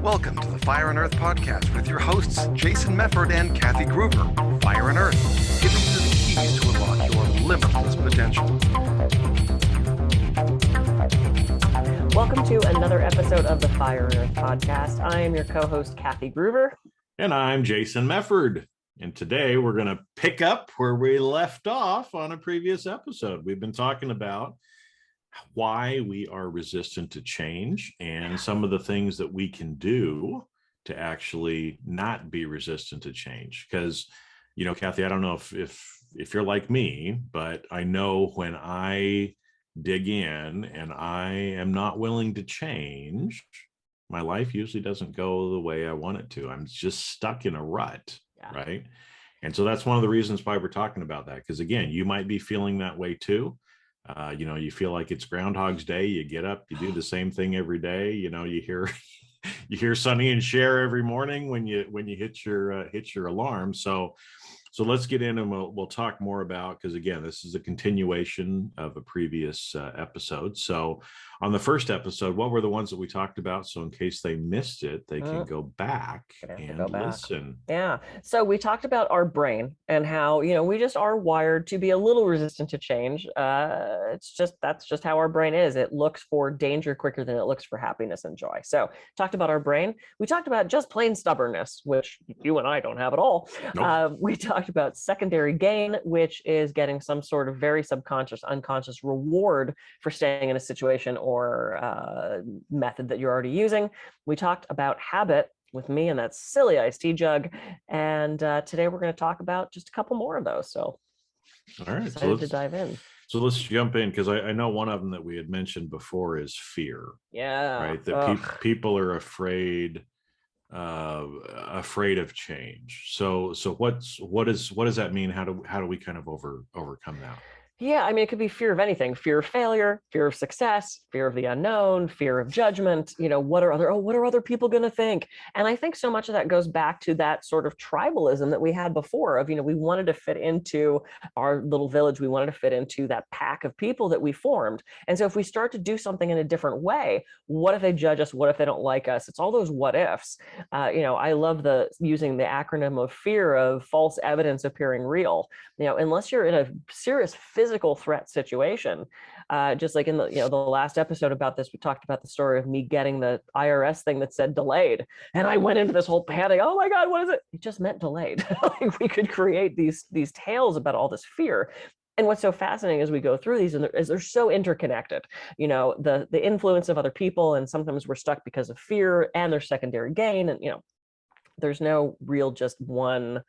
Welcome to the Fire and Earth podcast with your hosts, Jason Mefford and Kathy Groover. Fire and Earth, giving you the keys to unlock your limitless potential. Welcome to another episode of the Fire and Earth podcast. I am your co-host, Kathy Groover. And I'm Jason Mefford. And today we're going to pick up where we left off on a previous episode. We've been talking about why we are resistant to change and some of the things that we can do to actually not be resistant to change. Because, you know, Kathy, I don't know if you're like me, but I know when I dig in and I am not willing to change, my life usually doesn't go the way I want it to. I'm just stuck in a rut, right? And so that's one of the reasons why we're talking about that. Because again, you might be feeling that way too. You feel like it's Groundhog's Day. You get up, you do the same thing every day. You know, you hear Sonny and Cher every morning when you hit your alarm. So let's get in and we'll talk more about, because again, this is a continuation of a previous episode. So on the first episode, what were the ones that we talked about? So in case they missed it, they can go back and listen. Yeah. So we talked about our brain and how, we just are wired to be a little resistant to change. That's just how our brain is. It looks for danger quicker than it looks for happiness and joy. So talked about our brain. We talked about just plain stubbornness, which you and I don't have at all. Nope. We talked about secondary gain, which is getting some sort of very subconscious, unconscious reward for staying in a situation or method that you're already using. We talked about habit with me and that silly iced tea jug. And today we're going to talk about just a couple more of those. So all right, excited to dive in. So let's jump in, because I know one of them that we had mentioned before is fear. Yeah. Right. That people are afraid of change. So what does that mean? How do we kind of overcome that? Yeah, I mean, it could be fear of anything: fear of failure, fear of success, fear of the unknown, fear of judgment. What are other people going to think? And I think so much of that goes back to that sort of tribalism that we had before of, we wanted to fit into our little village. We wanted to fit into that pack of people that we formed. And so if we start to do something in a different way, what if they judge us? What if they don't like us? It's all those what ifs. I love using the acronym of fear of false evidence appearing real. Unless you're in a serious physical threat situation, just like in the last episode about this, we talked about the story of me getting the IRS thing that said delayed, and I went into this whole panic. Oh my God, what is it? It just meant delayed. Like, we could create these tales about all this fear. And what's so fascinating as we go through these is they're so interconnected. The influence of other people, and sometimes we're stuck because of fear and their secondary gain, and there's no real just one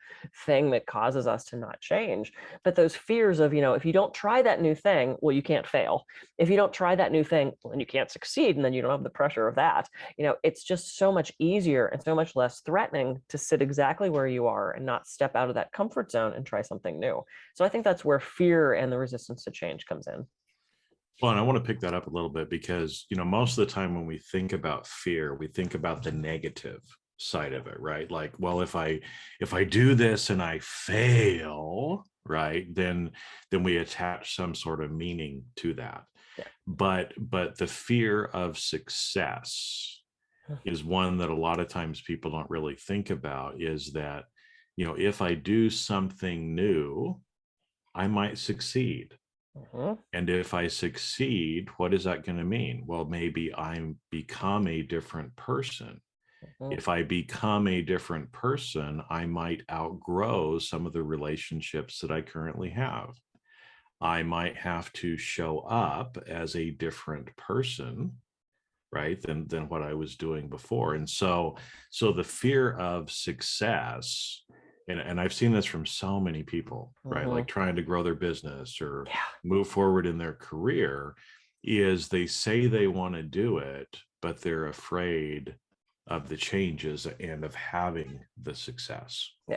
thing that causes us to not change. But those fears of, if you don't try that new thing, well, you can't fail. If you don't try that new thing, well, then you can't succeed, and then you don't have the pressure of that. It's just so much easier and so much less threatening to sit exactly where you are and not step out of that comfort zone and try something new. So I think that's where fear and the resistance to change comes in. Well, and I want to pick that up a little bit, because, most of the time when we think about fear, we think about the negative side of it, right? Like, well, if I do this and I fail, right, then we attach some sort of meaning to that. Yeah. But the fear of success is one that a lot of times people don't really think about, is that, if I do something new, I might succeed. And if I succeed, what is that going to mean? Well, maybe I become a different person. If I become a different person, I might outgrow some of the relationships that I currently have. I might have to show up as a different person, right, than what I was doing before. And so the fear of success, and I've seen this from so many people, right, like trying to grow their business or move forward in their career, is they say they want to do it, but they're afraid of the changes and of having the success. Yeah.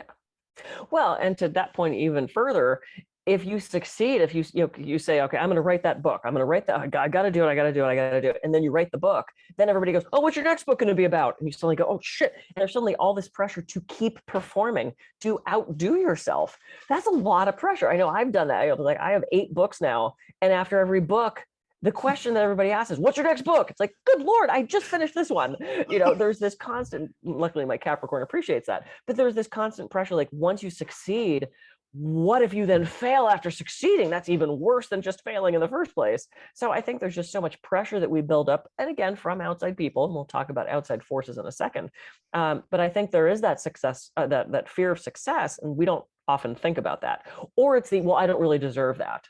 Well, and to that point even further, if you succeed, if you say, okay, I'm going to write that book. I'm going to write that. I got to do it. And then you write the book. Then everybody goes, oh, what's your next book going to be about? And you suddenly go, oh, shit. And there's suddenly all this pressure to keep performing, to outdo yourself. That's a lot of pressure. I know I've done that. I have 8 books now. And after every book, The question that everybody asks is, what's your next book? It's like, good Lord, I just finished this one. There's this constant, luckily my Capricorn appreciates that, but there's this constant pressure. Like once you succeed, what if you then fail after succeeding? That's even worse than just failing in the first place. So I think there's just so much pressure that we build up. And again, from outside people, and we'll talk about outside forces in a second. But I think there is that success, that fear of success. And we don't often think about that. Or it's well, I don't really deserve that.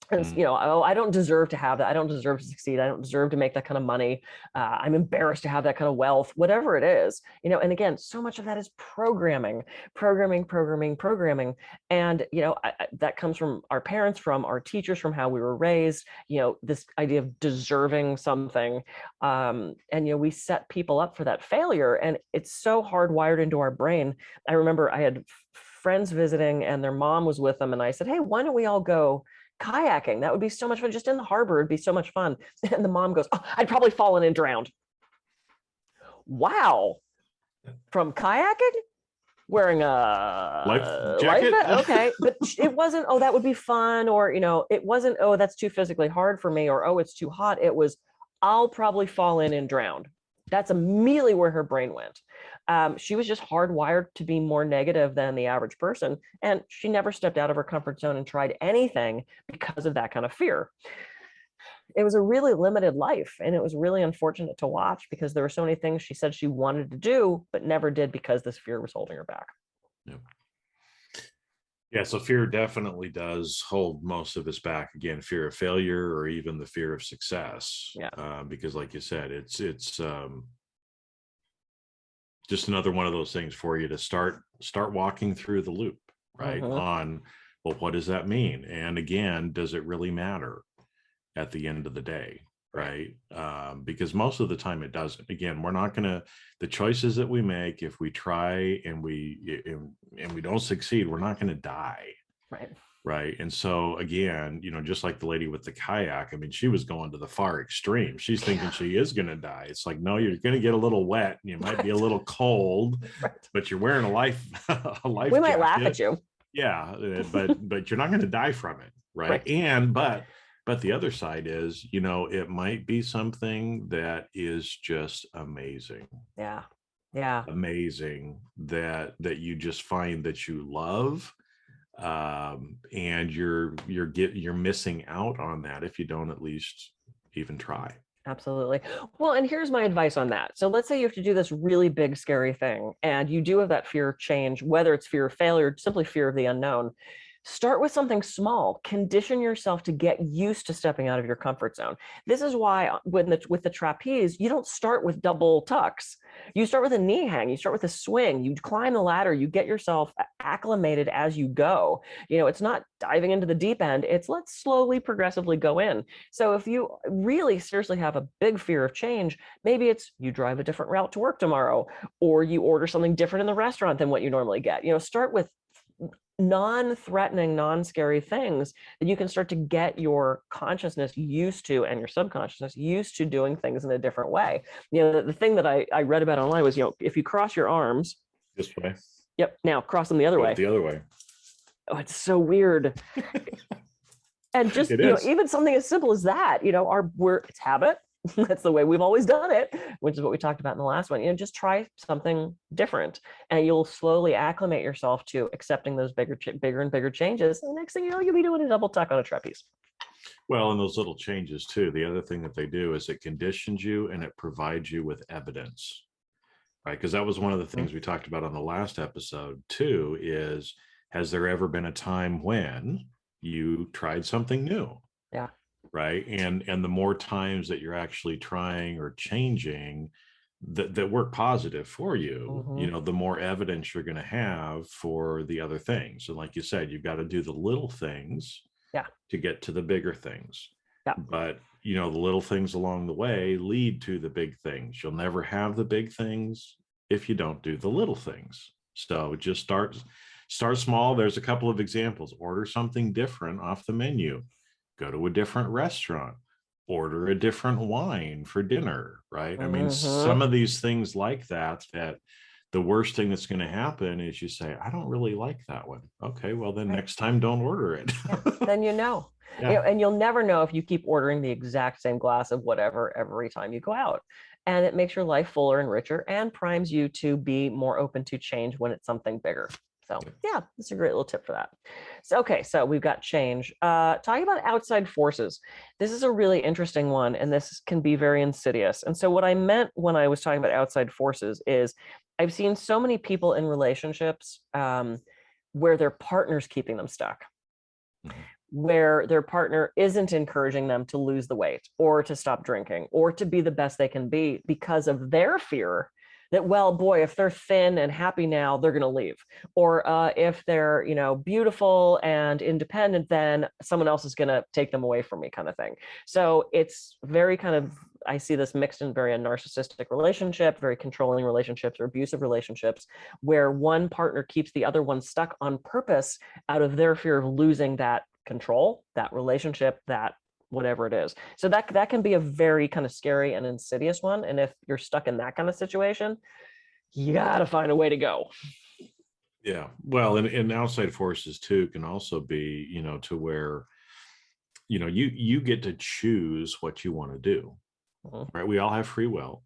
And oh, I don't deserve to have that. I don't deserve to succeed. I don't deserve to make that kind of money. I'm embarrassed to have that kind of wealth, whatever it is, and again, so much of that is programming. And, that comes from our parents, from our teachers, from how we were raised, this idea of deserving something. And, we set people up for that failure. And it's so hardwired into our brain. I remember I had friends visiting and their mom was with them. And I said, hey, why don't we all go kayaking? That would be so much fun. Just in the harbor, it'd be so much fun. And the mom goes, oh, I'd probably fallen and drowned. Wow. From kayaking? Wearing a life jacket? Okay. But it wasn't, oh, that would be fun. Or, it wasn't, oh, that's too physically hard for me. Or, oh, it's too hot. It was, I'll probably fall in and drown. That's immediately where her brain went. She was just hardwired to be more negative than the average person. And she never stepped out of her comfort zone and tried anything because of that kind of fear. It was a really limited life. And it was really unfortunate to watch because there were so many things she said she wanted to do, but never did because this fear was holding her back. Yeah, so fear definitely does hold most of us back. Again, fear of failure or even the fear of success. Yeah. Because like you said, it's just another one of those things for you to start walking through the loop, right? On, well, what does that mean? And again, does it really matter at the end of the day? Right. Because most of the time it doesn't. Again, we're not going to, the choices that we make, if we try and we don't succeed, we're not going to die. Right. Right. And so again, just like the lady with the kayak, I mean, she was going to the far extreme. She's thinking she is going to die. It's like, no, you're going to get a little wet and you might be a little cold, but you're wearing a life We might jacket. laugh at you. Yeah. But you're not going to die from it. Right. And, but the other side is, it might be something that is just amazing. Yeah. Amazing that you just find that you love. And you're missing out on that if you don't at least even try. Absolutely. Well, and here's my advice on that. So let's say you have to do this really big, scary thing, and you do have that fear of change, whether it's fear of failure, simply fear of the unknown. Start with something small. Condition yourself to get used to stepping out of your comfort zone. This is why with the trapeze, you don't start with double tucks. You start with a knee hang. You start with a swing. You climb the ladder. You get yourself acclimated as you go. It's not diving into the deep end. It's let's slowly, progressively go in. So if you really seriously have a big fear of change, maybe it's you drive a different route to work tomorrow, or you order something different in the restaurant than what you normally get. Start with non-threatening, non-scary things that you can start to get your consciousness used to and your subconsciousness used to doing things in a different way. The thing that I read about online was, if you cross your arms this way. Yep. Now cross them the other way. The other way. Oh, it's so weird. And just, even something as simple as that, it's habit. That's the way we've always done it, which is what we talked about in the last one. Just try something different and you'll slowly acclimate yourself to accepting those bigger and bigger changes. And the next thing you know, you'll be doing a double tuck on a trapeze. Well, and those little changes too, the other thing that they do is it conditions you and it provides you with evidence, right? Because that was one of the things we talked about on the last episode too, is has there ever been a time when you tried something new? Yeah. Right. And the more times that you're actually trying or changing that work positive for you, the more evidence you're going to have for the other things. And like you said, you've got to do the little things to get to the bigger things. Yeah. But, the little things along the way lead to the big things. You'll never have the big things if you don't do the little things. So just start small. There's a couple of examples. Order something different off the menu. Go to a different restaurant, order a different wine for dinner, right? I mean, some of these things like that the worst thing that's going to happen is you say, I don't really like that one. Okay, well then next time don't order it. Then Yeah. And you'll never know if you keep ordering the exact same glass of whatever every time you go out. And it makes your life fuller and richer and primes you to be more open to change when it's something bigger. So yeah, that's a great little tip for that. So, okay, so we've got change. Talking about outside forces. This is a really interesting one, and this can be very insidious. And so what I meant when I was talking about outside forces is I've seen so many people in relationships where their partner's keeping them stuck, where their partner isn't encouraging them to lose the weight or to stop drinking or to be the best they can be because of their fear that, well, boy, if they're thin and happy now, they're going to leave. Or if they're, beautiful and independent, then someone else is going to take them away from me, kind of thing. So it's very kind of, I see this mixed in very a narcissistic relationship, very controlling relationships or abusive relationships, where one partner keeps the other one stuck on purpose out of their fear of losing that control, that relationship, that whatever it is. So that can be a very kind of scary and insidious one. And if you're stuck in that kind of situation, you got to find a way to go. Yeah. Well, and outside forces too can also be, to where, you get to choose what you want to do, right? We all have free will,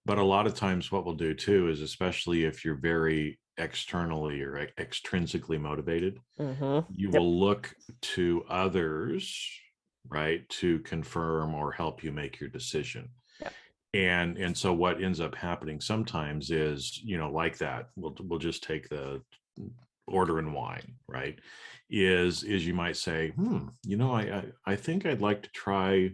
but a lot of times what we'll do too is, especially if you're very externally or extrinsically motivated, you will look to others, right, to confirm or help you make your decision. And so what ends up happening sometimes is, like that, we'll just take the ordering wine, right, is you might say, I think I'd like to try,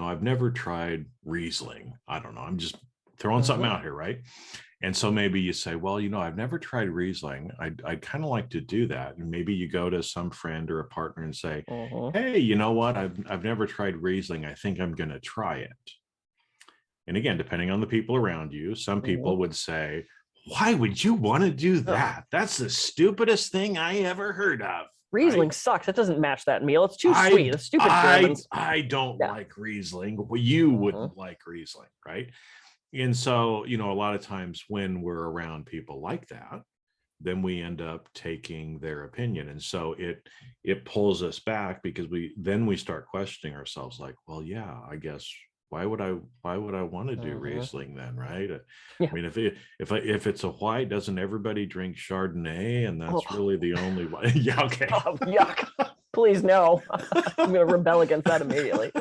I've never tried Riesling. I don't know, I'm just throwing something out here, right? And so maybe you say, well, I've never tried Riesling. I'd kind of like to do that. And maybe you go to some friend or a partner and say, hey, you know what? I've never tried Riesling. I think I'm going to try it. And again, depending on the people around you, some people would say, why would you want to do that? That's the stupidest thing I ever heard of. Riesling sucks. It doesn't match that meal. It's too sweet. It's stupid Germans. I don't like Riesling. Well, you wouldn't like Riesling, right? And so, a lot of times when we're around people like that, then we end up taking their opinion. And so it pulls us back because we start questioning ourselves like, well, yeah, I guess why would I want to do Riesling then, right? I mean, if it's a white, doesn't everybody drink Chardonnay? And that's really the only way. Yeah, okay. Oh, yuck. Please no. I'm going to rebel against that immediately.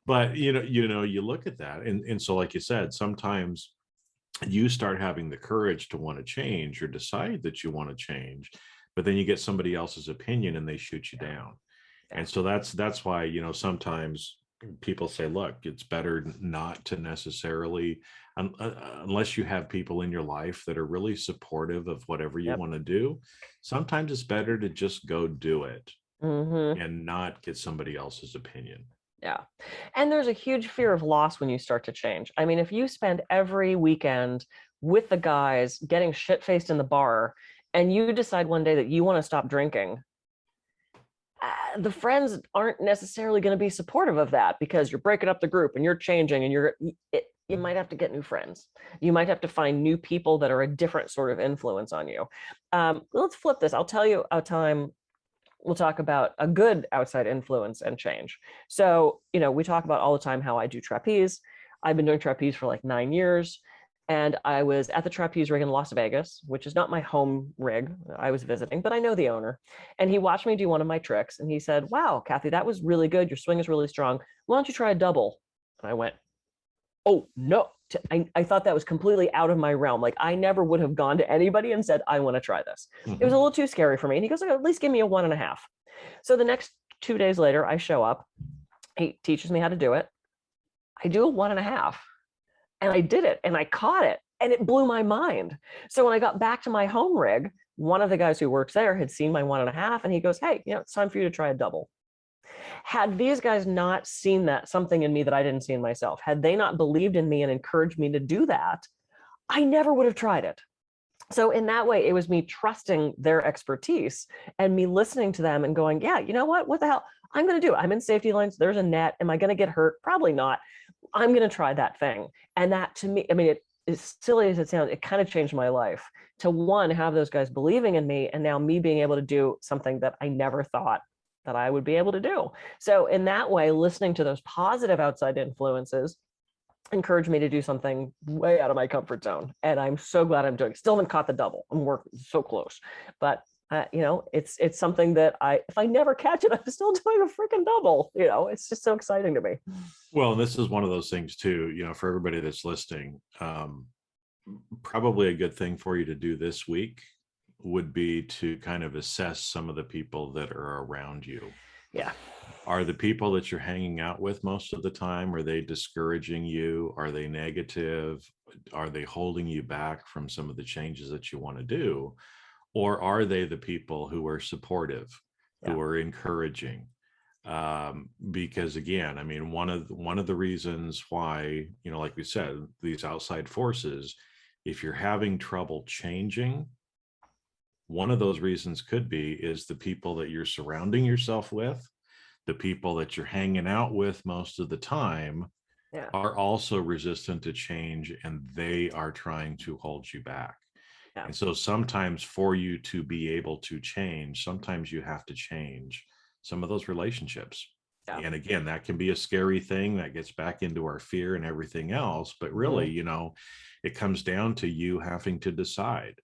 But you look at that, and so like you said, sometimes you start having the courage to want to change or decide that you want to change, but then you get somebody else's opinion and they shoot you down. And so that's why sometimes people say, look, it's better not to necessarily, unless you have people in your life that are really supportive of whatever you want to do. Sometimes it's better to just go do it and not get somebody else's opinion. Yeah. And there's a huge fear of loss when you start to change. I mean, if you spend every weekend with the guys getting shit-faced in the bar and you decide one day that you want to stop drinking, the friends aren't necessarily going to be supportive of that because you're breaking up the group and you're changing and you might have to get new friends. You might have to find new people that are a different sort of influence on you. Let's flip this. I'll tell you a time we'll talk about a good outside influence and change. So, we talk about all the time how I do trapeze. I've been doing trapeze for like 9 years. And I was at the trapeze rig in Las Vegas, which is not my home rig. I was visiting, but I know the owner. And he watched me do one of my tricks. And he said, wow, Kathy, that was really good. Your swing is really strong. Why don't you try a double? And I went, oh, no. I thought that was completely out of my realm. Like I never would have gone to anybody and said, I want to try this. It was a little too scary for me. And he goes, at least give me a 1.5. So the next 2 days later, I show up. He teaches me how to do it. I do a 1.5 and I did it and I caught it and it blew my mind. So when I got back to my home rig, one of the guys who works there had seen my 1.5 and he goes, hey, it's time for you to try a double. Had these guys not seen that something in me that I didn't see in myself, had they not believed in me and encouraged me to do that, I never would have tried it. So in that way, it was me trusting their expertise and me listening to them and going, yeah, you know what the hell? I'm going to do it. I'm in safety lines. There's a net. Am I going to get hurt? Probably not. I'm going to try that thing. And that to me, I mean, as silly as it sounds, it kind of changed my life to one, have those guys believing in me. And now me being able to do something that I never thought that I would be able to do. So in that way, listening to those positive outside influences encouraged me to do something way out of my comfort zone. And I'm so glad I'm doing. Still haven't caught the double. I'm working so close, but it's something that if I never catch it, I'm still doing a freaking double. It's just so exciting to me. Well, this is one of those things too, for everybody that's listening, probably a good thing for you to do this week would be to kind of assess some of the people that are around you. Yeah. Are the people that you're hanging out with most of the time, are they discouraging you? Are they negative? Are they holding you back from some of the changes that you want to do? Or are they the people who are supportive, who are encouraging? Because again, I mean, one of the reasons why, like we said, these outside forces, if you're having trouble changing, one of those reasons could be is the people that you're surrounding yourself with, the people that you're hanging out with most of the time are also resistant to change, and they are trying to hold you back. And so sometimes for you to be able to change, sometimes you have to change some of those relationships. And again, that can be a scary thing that gets back into our fear and everything else. But really, it comes down to you having to decide,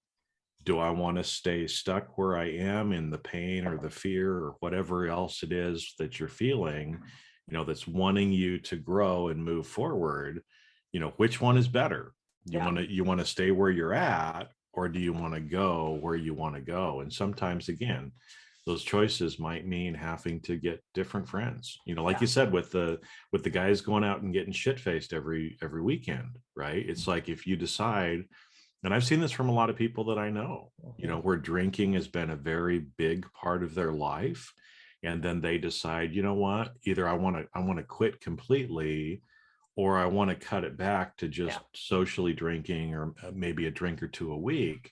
do I want to stay stuck where I am in the pain or the fear or whatever else it is that you're feeling, that's wanting you to grow and move forward? Which one is better? You want to stay where you're at, or do you want to go where you want to go? And sometimes, again, those choices might mean having to get different friends, like you said, with the guys going out and getting shit-faced every weekend, right? It's like, if you decide, and I've seen this from a lot of people that I know, where drinking has been a very big part of their life. And then they decide, you know what, either I want to quit completely, or I want to cut it back to just socially drinking, or maybe a drink or two a week.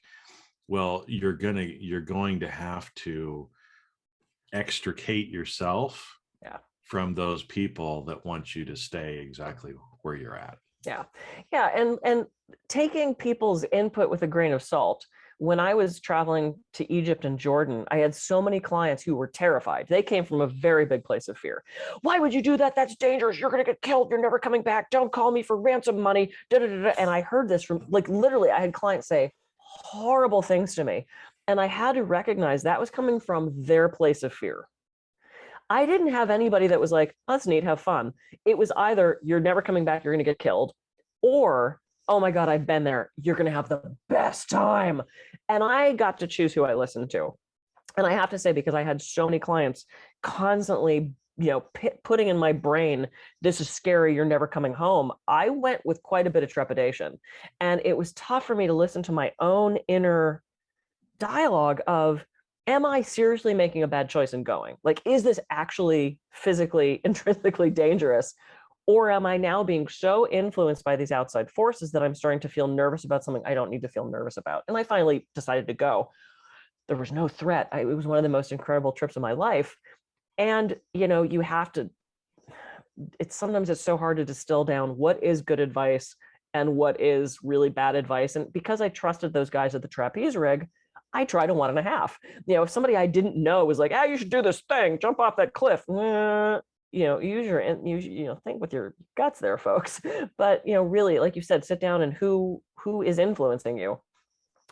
Well, you're going to have to extricate yourself from those people that want you to stay exactly where you're at. And taking people's input with a grain of salt. When I was traveling to Egypt and Jordan, I had so many clients who were terrified. They came from a very big place of fear. Why would you do that? That's dangerous. You're going to get killed. You're never coming back. Don't call me for ransom money. And I heard this from, literally, I had clients say horrible things to me. And I had to recognize that was coming from their place of fear. I didn't have anybody that was like, that's neat, have fun. It was either you're never coming back, you're going to get killed, or, oh my God, I've been there, you're going to have the best time. And I got to choose who I listened to. And I have to say, because I had so many clients constantly, putting in my brain, this is scary, you're never coming home, I went with quite a bit of trepidation. And it was tough for me to listen to my own inner dialogue of, am I seriously making a bad choice in going? Like, is this actually physically, intrinsically dangerous? Or am I now being so influenced by these outside forces that I'm starting to feel nervous about something I don't need to feel nervous about? And I finally decided to go. There was no threat. It was one of the most incredible trips of my life. And, you have to, sometimes it's so hard to distill down what is good advice and what is really bad advice. And because I trusted those guys at the trapeze rig, I tried a 1.5. If somebody I didn't know was like, you should do this thing, jump off that cliff. Use your, think with your guts there, folks. But, really, like you said, sit down and who is influencing you.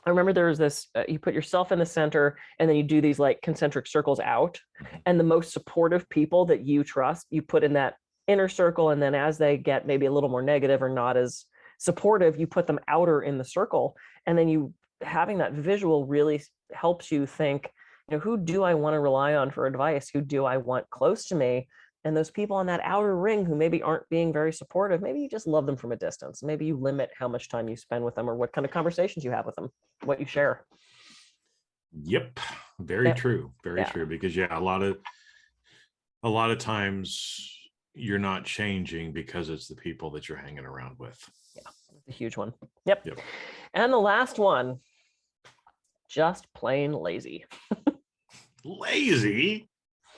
I remember there was this, you put yourself in the center and then you do these like concentric circles out, and the most supportive people that you trust, you put in that inner circle. And then as they get maybe a little more negative or not as supportive, you put them outer in the circle. And then having that visual really helps you think, who do I want to rely on for advice? Who do I want close to me? And those people on that outer ring who maybe aren't being very supportive, maybe you just love them from a distance. Maybe you limit how much time you spend with them or what kind of conversations you have with them, what you share. Yep. Very true. Very true. Because a lot of times you're not changing because it's the people that you're hanging around with. Yeah. That's a huge one. Yep. And the last one, just plain lazy. Lazy?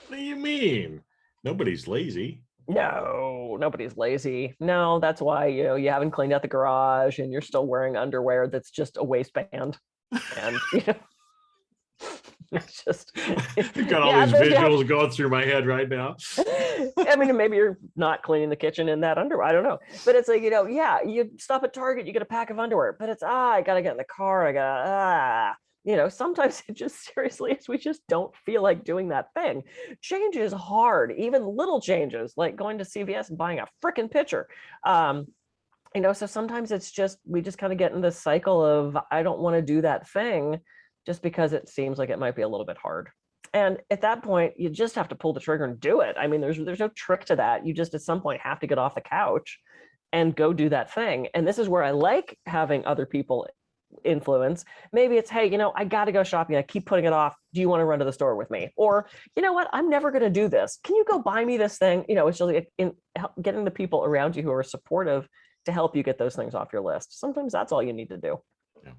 What do you mean? Nobody's lazy. No, nobody's lazy. No, that's why, you haven't cleaned out the garage and you're still wearing underwear that's just a waistband. And, It's just, I've got all yeah, these visuals going through my head right now. I mean, maybe you're not cleaning the kitchen in that underwear. I don't know. But it's like, yeah, you stop at Target, you get a pack of underwear, but it's, I got to get in the car. Sometimes it just seriously is we just don't feel like doing that thing. Change is hard, even little changes like going to CVS and buying a freaking pitcher. So sometimes it's just, we just kind of get in this cycle of, I don't want to do that thing just because it seems like it might be a little bit hard. And at that point, you just have to pull the trigger and do it. I mean, there's no trick to that. You just at some point have to get off the couch and go do that thing. And this is where I like having other people influence. Maybe it's, hey, I got to go shopping. I keep putting it off. Do you want to run to the store with me? Or, you know what? I'm never going to do this. Can you go buy me this thing? It's just like getting the people around you who are supportive to help you get those things off your list. Sometimes that's all you need to do. Yeah.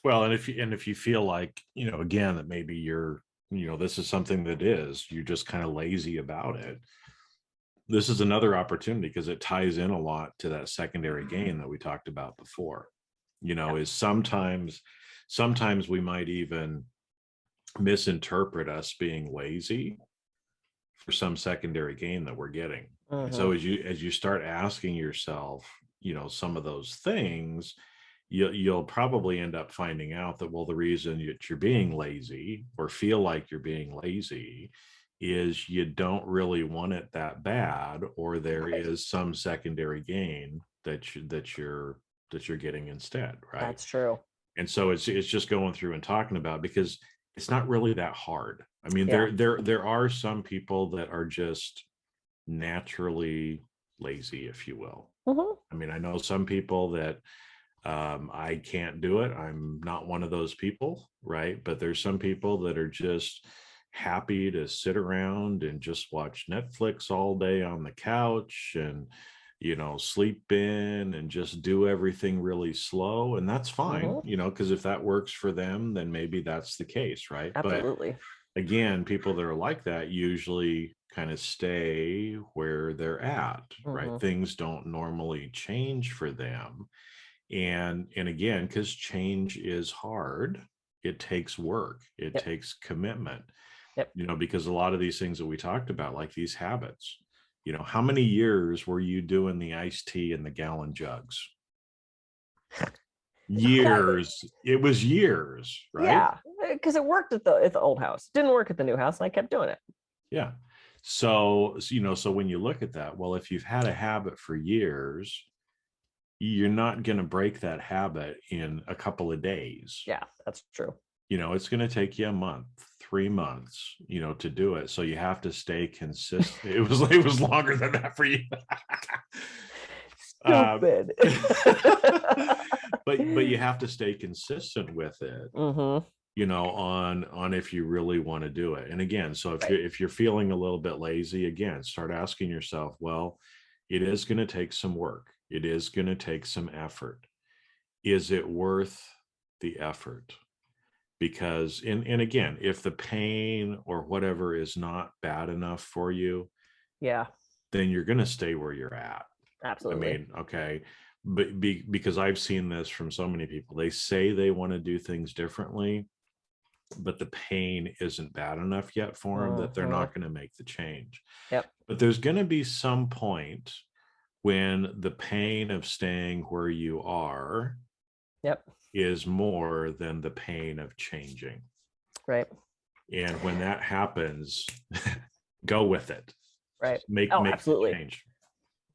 Well, and if you feel like, again, that maybe you're, this is something that you're just kind of lazy about it. This is another opportunity because it ties in a lot to that secondary gain that we talked about before. Is sometimes we might even misinterpret us being lazy for some secondary gain that we're getting. And so as you start asking yourself, some of those things, you'll probably end up finding out that, well, the reason that you're being lazy or feel like you're being lazy is you don't really want it that bad, or there is some secondary gain that you're getting instead, right? That's true. And so it's just going through and talking about, because it's not really that hard. I mean, there are some people that are just naturally lazy, if you will. I mean, I know some people that I can't do it. I'm not one of those people, right? But there's some people that are just happy to sit around and just watch Netflix all day on the couch and sleep in and just do everything really slow, and that's fine, because if that works for them, then maybe that's the case, right? Absolutely. But again, people that are like that usually kind of stay where they're at, right? Things don't normally change for them. And again, because change is hard, it takes work, it takes commitment. Because a lot of these things that we talked about, like these habits, how many years were you doing the iced tea in the gallon jugs? Years. It was years, right? Yeah, because it worked at the old house. Didn't work at the new house, and I kept doing it. Yeah. So when you look at that, well, if you've had a habit for years, you're not going to break that habit in a couple of days. Yeah, that's true. It's going to take you a month, 3 months, to do it. So you have to stay consistent. It was longer than that for you. Stupid. But you have to stay consistent with it. On if you really want to do it. And again, so if you're feeling a little bit lazy, again, start asking yourself, well, it is going to take some work. It is going to take some effort. Is it worth the effort? Because, and again, if the pain or whatever is not bad enough for you, then you're going to stay where you're at. Absolutely. I mean, okay. But because I've seen this from so many people, they say they want to do things differently, but the pain isn't bad enough yet for them that they're not going to make the change. But there's going to be some point when the pain of staying where you are is more than the pain of changing. Right. And when that happens, go with it. Right. Make absolutely. the change.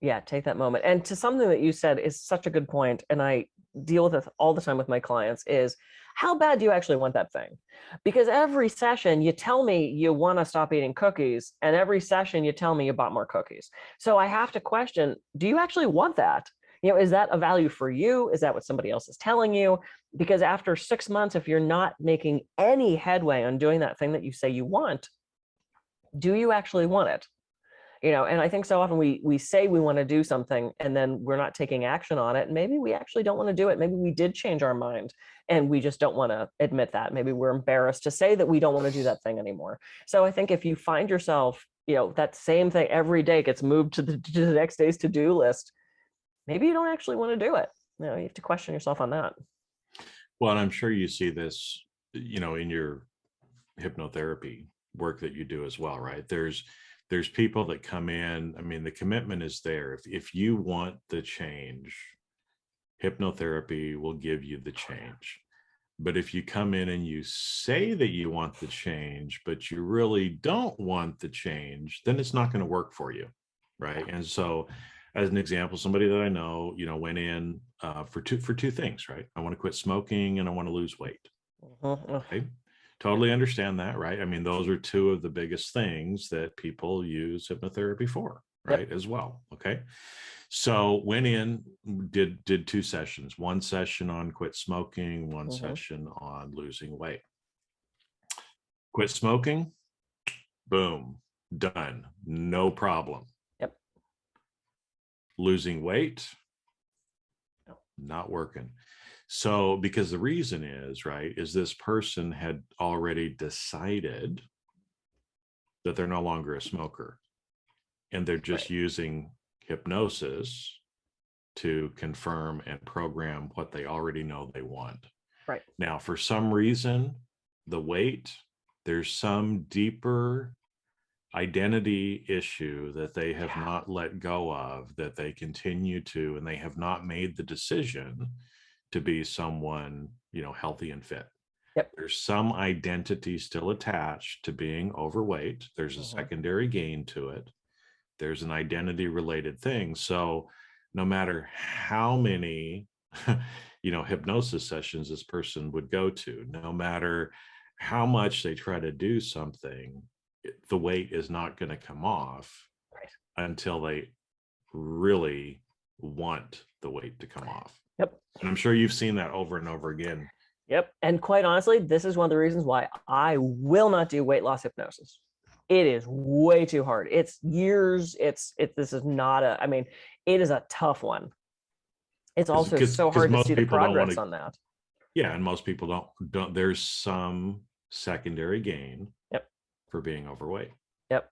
Yeah, take that moment. And to something that you said is such a good point, and I deal with it all the time with my clients, is how bad do you actually want that thing? Because every session you tell me you want to stop eating cookies, and every session you tell me you bought more cookies. So I have to question, do you actually want that? Is that a value for you? Is that what somebody else is telling you? Because after 6 months, if you're not making any headway on doing that thing that you say you want, do you actually want it? And I think so often we say we want to do something and then we're not taking action on it. And maybe we actually don't want to do it. Maybe we did change our mind and we just don't want to admit that. Maybe we're embarrassed to say that we don't want to do that thing anymore. So I think if you find yourself, that same thing every day gets moved to the next day's to-do list, maybe you don't actually want to do it. You have to question yourself on that. Well, and I'm sure you see this, in your hypnotherapy work that you do as well, right? There's people that come in. I mean, the commitment is there. If you want the change, hypnotherapy will give you the change. But if you come in and you say that you want the change, but you really don't want the change, then it's not going to work for you, right? And so, as an example, somebody that I know, went in for two things, right? I want to quit smoking and I want to lose weight. Okay. Totally understand that, right? I mean, those are two of the biggest things that people use hypnotherapy for, right? As well. Okay. So went in, did 2 sessions, 1 session on quit smoking, 1 session on losing weight. Quit smoking, boom, done, no problem. Yep. Losing weight, not working. So, because the reason is, right, is this person had already decided that they're no longer a smoker, and they're just using hypnosis to confirm and program what they already know they want. Right. Now, for some reason, the weight, there's some deeper identity issue that they have not let go of, that they continue to, and they have not made the decision to be someone, healthy and fit. Yep. There's some identity still attached to being overweight. There's a secondary gain to it. There's an identity related thing. So no matter how many, hypnosis sessions this person would go to, no matter how much they try to do something, the weight is not going to come off until they really want the weight to come off. Yep. And I'm sure you've seen that over and over again. Yep. And quite honestly, this is one of the reasons why I will not do weight loss hypnosis. It is way too hard. It's years. This is not it is a tough one. It's also so hard to see the progress on that. Yeah. And most people don't, there's some secondary gain for being overweight. Yep.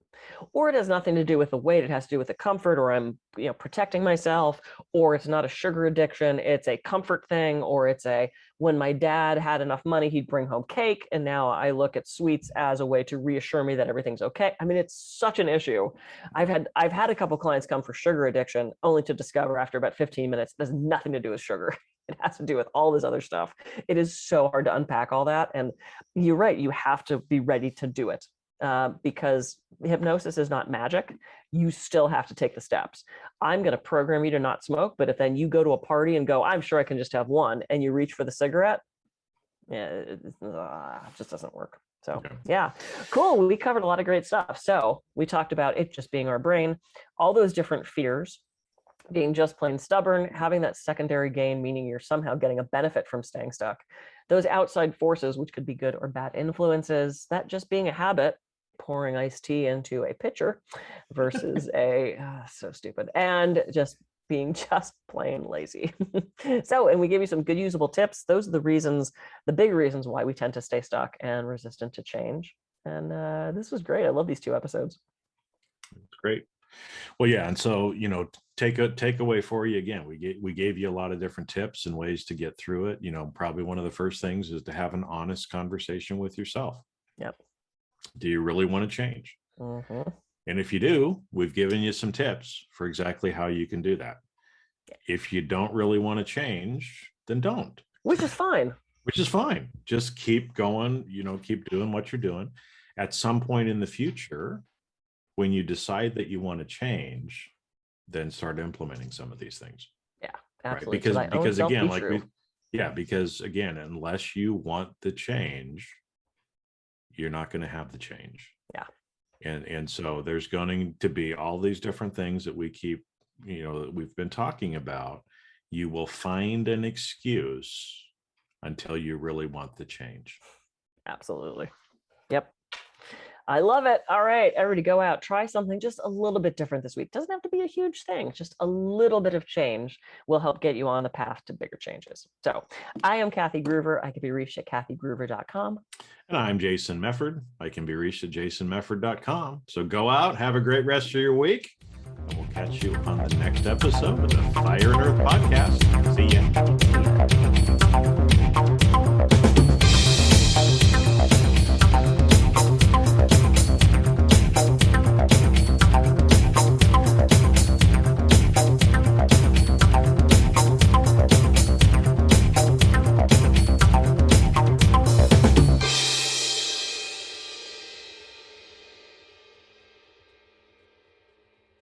Or it has nothing to do with the weight. It has to do with the comfort, or I'm, protecting myself, or it's not a sugar addiction. It's a comfort thing, or it's when my dad had enough money, he'd bring home cake. And now I look at sweets as a way to reassure me that everything's okay. I mean, it's such an issue. I've had a couple clients come for sugar addiction only to discover after about 15 minutes, it has nothing to do with sugar. It has to do with all this other stuff. It is so hard to unpack all that. And you're right. You have to be ready to do it. Because hypnosis is not magic. You still have to take the steps. I'm going to program you to not smoke, but if then you go to a party and go, I'm sure I can just have one, and you reach for the cigarette, it just doesn't work. So yeah, cool. We covered a lot of great stuff. So we talked about it just being our brain, all those different fears, being just plain stubborn, having that secondary gain, meaning you're somehow getting a benefit from staying stuck, those outside forces, which could be good or bad influences, that just being a habit, pouring iced tea into a pitcher versus so stupid, and just being just plain lazy. And we give you some good usable tips. Those are the big reasons why we tend to stay stuck and resistant to change. And this was great. I love these 2 episodes. It's great. Well, yeah. And so, take away for you again, we gave you a lot of different tips and ways to get through it. Probably one of the first things is to have an honest conversation with yourself. Yep. Do you really want to change? And if you do, we've given you some tips for exactly how you can do that. If you don't really want to change, then don't. Which is fine. Just keep going, keep doing what you're doing. At some point in the future, when you decide that you want to change, then start implementing some of these things. Yeah, absolutely. Right? Because again, unless you want the change, you're not going to have the change. Yeah. And so there's going to be all these different things that we keep, that we've been talking about. You will find an excuse until you really want the change. Absolutely. Yep. I love it. All right, everybody go out, try something just a little bit different this week. Doesn't have to be a huge thing. Just a little bit of change will help get you on the path to bigger changes. So I am Kathy Groover. I can be reached at kathygroover.com. And I'm Jason Mefford. I can be reached at jasonmefford.com. So go out, have a great rest of your week, and we'll catch you on the next episode of the Fire and Earth podcast. See ya.